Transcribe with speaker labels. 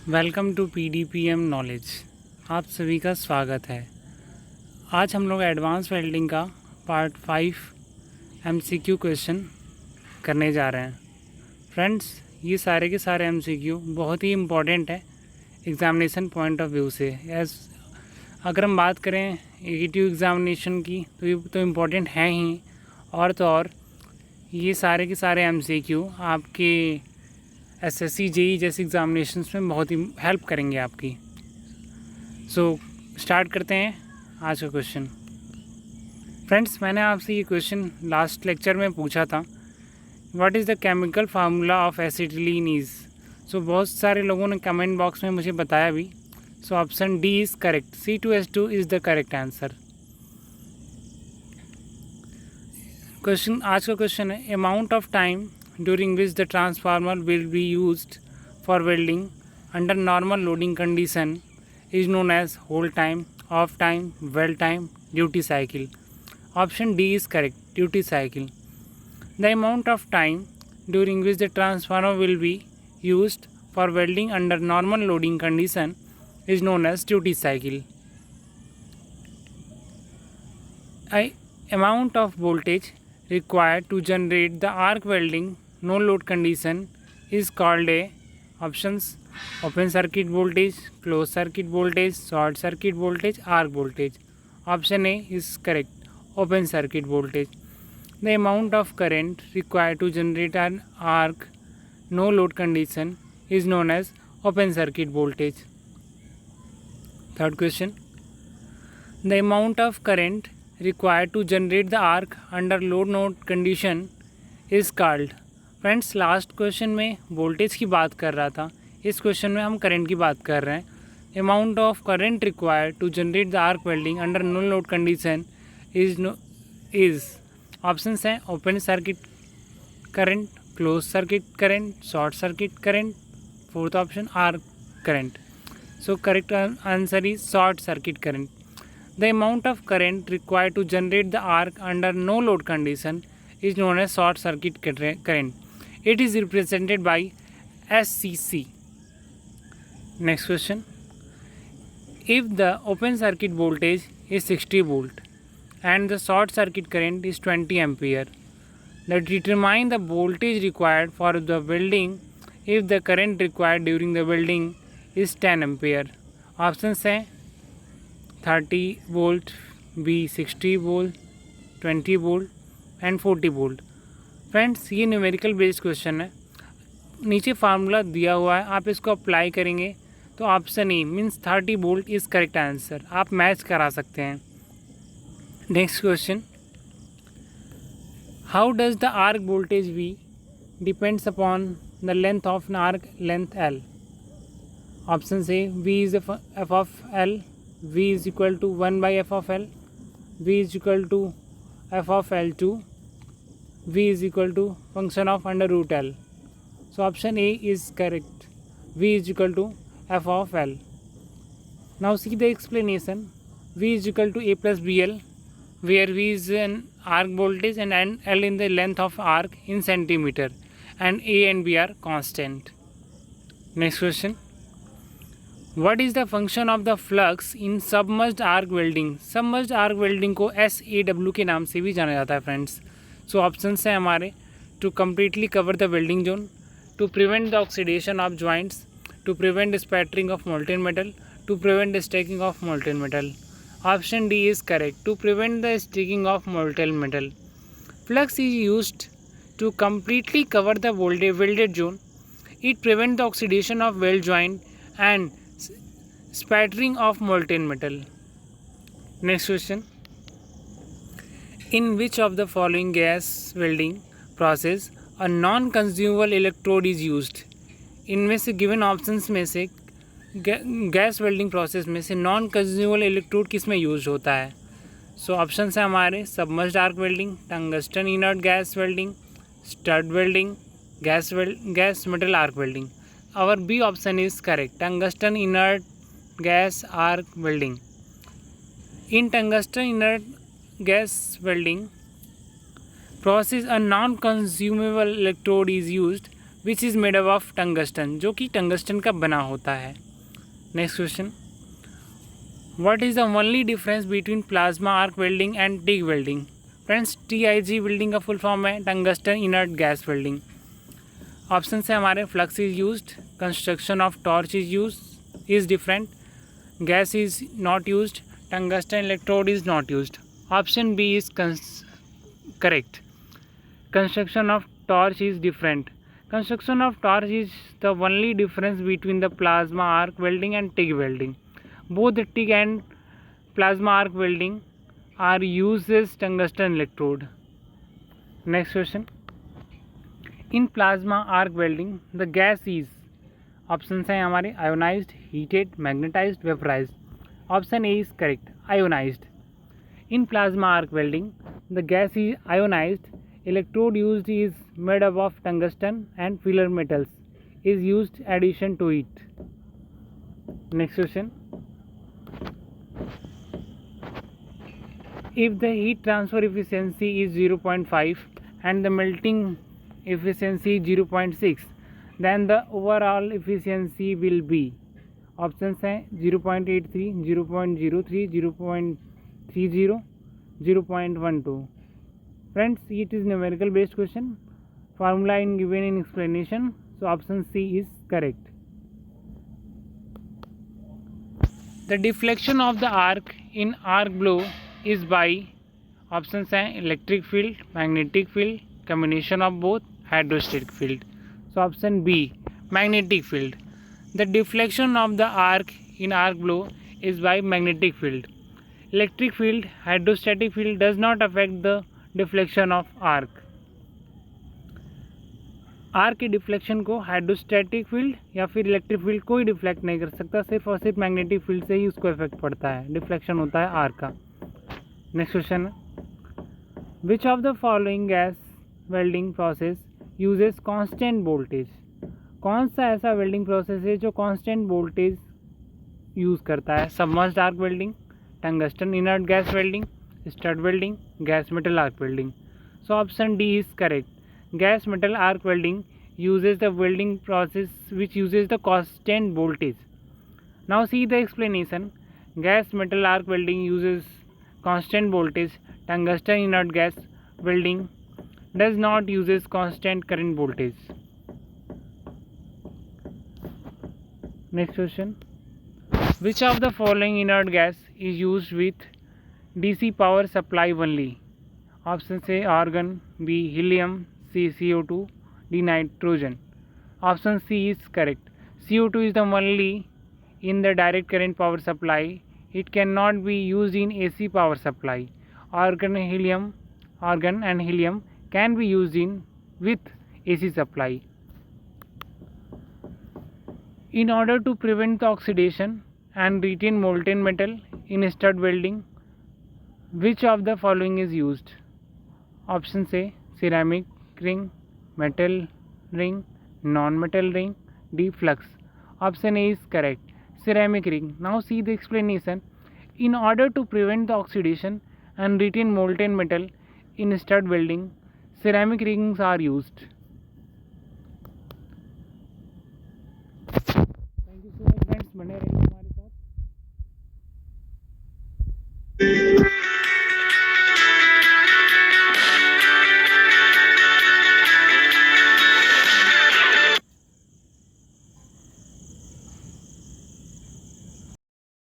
Speaker 1: Welcome to PDPM knowledge. आप सभी का स्वागत है। आज हम लोग एडवांस वेल्डिंग का पार्ट 5 MCQ क्वेश्चन करने जा रहे हैं। फ्रेंड्स, ये सारे के सारे MCQ बहुत ही इम्पॉर्टेंट है एग्ज़ामिनेशन पॉइंट ऑफ व्यू से। अगर हम बात करें AETU एग्ज़ामिनेशन की तो ये तो इम्पॉर्टेंट है ही, और तो और ये सारे के सारे MCQ आपके SSC JEE जैसे एग्ज़ामिनेशंस में बहुत ही हेल्प करेंगे आपकी। सो स्टार्ट करते हैं आज का क्वेश्चन। फ्रेंड्स, मैंने आपसे ये क्वेश्चन लास्ट लेक्चर में पूछा था, what is the chemical formula of acetylene is. So बहुत सारे लोगों ने कमेंट बॉक्स में मुझे बताया भी। So option D is correct, C2H2 is the correct answer. Question आज का क्वेश्चन है, amount of time during which the transformer will be used for welding under normal loading condition is known as hold time, off time, weld time, duty cycle. Option D is correct, duty cycle. The amount of time during which the transformer will be used for welding under normal loading condition is known as duty cycle. Amount of voltage required to generate the arc welding no load condition is called a options open circuit voltage, closed circuit voltage, short circuit voltage, arc voltage. Option A is correct, open circuit voltage. The amount of current required to generate an arc no load condition is known as open circuit voltage. Third question, the amount of current required to generate the arc under load node condition is called। Friends, last question में voltage की बात कर रहा था, इस question में हम current की बात कर रहे हैं। Amount of current required to generate the arc welding under no load condition is options हैं open circuit current, close circuit current, short circuit current, fourth option arc current. So correct answer is short circuit current. The amount of current required to generate the arc under no load condition is known as short circuit current. It is represented by SCC. Next question. If the open circuit voltage is 60 volt and the short circuit current is 20 ampere, then determine the voltage required for the welding if the current required during the welding is 10 ampere. Options हैं 30 volt, B 60 volt, 20 volt and 40 volt. Friends, ये numerical based question है, नीचे formula दिया हुआ है, आप इसको apply करेंगे तो option E means 30 volt is correct answer. आप मैच करा सकते हैं। Next question, how does the arc voltage V depends upon the length of an arc length L. Option A V is F of L, V is equal to 1 by f of l, V is equal to f of L2, V is equal to function of under root L. So option A is correct. V is equal to f of L. Now see the explanation. V is equal to A plus BL, where V is an arc voltage and L in the length of arc in centimeter, and A and B are constant. Next question. What is the function of the flux in submerged arc welding? Submerged arc welding को SAW के नाम से भी जाना जाता है friends. सो options हैं हमारे, to completely cover the welding zone, to prevent the oxidation of joints, to prevent spattering of molten metal, to prevent the stacking of molten metal. Option D is correct, to prevent the stacking of molten metal. Flux is used to completely cover the welded zone. It prevents the oxidation of weld joint and spattering of molten metal. Next question. In which of the following gas welding process a non-consumable electrode is used? इनमें से given options में से gas welding process में से non consumable electrode किस में use होता है? सो ऑप्शंस हैं हमारे, submerged arc welding, tungsten inert gas welding, stud welding, gas metal arc welding. और B option is correct, tungsten inert gas arc welding. In tungsten inert gas welding process, a non-consumable electrode is used which is made up of tungsten, जो कि tungsten का बना होता है। Next question, what is the only difference between plasma arc welding and TIG welding? Friends, TIG welding का full form है tungsten inert gas welding. Option है हमारे, flux is used, construction of torch is different, gas is not used, tungsten electrode is not used. Option B is correct, construction of torch is different. Construction of torch is the only difference between the plasma arc welding and TIG welding. Both the TIG and plasma arc welding are uses tungsten electrode. Next question, in plasma arc welding the gas is, options हैं हमारे, ionized, heated, magnetized, vaporized. Option A is correct, ionized. In plasma arc welding the gas is ionized. Electrode used is made up of tungsten and filler metals is used addition to it. Next question, if the heat transfer efficiency is 0.5 and the melting efficiency is 0.6, then the overall efficiency will be, options हैं 0.83, 0.03, 0.30, 0.12. Friends, it is numerical based question, formula in given in explanation, so option C is correct. The deflection of the arc in arc blow is by, options हैं electric field, magnetic field, combination of both, hydrostatic field. So option B, magnetic field. The deflection of the arc in arc blow is by magnetic field. Electric field, hydrostatic field does not affect the deflection of arc. Arc के deflection को hydrostatic field या फिर electric field कोई deflect नहीं कर सकता, सिर्फ और सिर्फ मैग्नेटिक फील्ड से ही उसको इफेक्ट पड़ता है, डिफ्लेक्शन होता है आर्क का। Next question, which of the following gas welding process uses constant voltage? कौन सा ऐसा वेल्डिंग प्रोसेस है जो कांस्टेंट वोल्टेज यूज़ करता है? Submerged arc welding, tungsten inert gas welding, stud welding, gas metal arc welding. So option D is correct. Gas metal arc welding uses the welding process which uses the constant voltage. Now see the explanation. Gas metal arc welding uses constant voltage. Tungsten inert gas welding does not uses constant current voltage. Next question, which of the following inert gas is used with DC power supply only? Option A argon, B helium, C CO2, D nitrogen. Option C is correct. CO2 is the only in the direct current power supply. It cannot be used in AC power supply. Argon and helium can be used in with AC supply. In order to prevent the oxidation and retain molten metal in stud welding, which of the following is used? Option A ceramic ring, metal ring, non-metal ring, D flux. Option A is correct, ceramic ring. Now see the explanation. In order to prevent the oxidation and retain molten metal in stud welding, ceramic rings are used.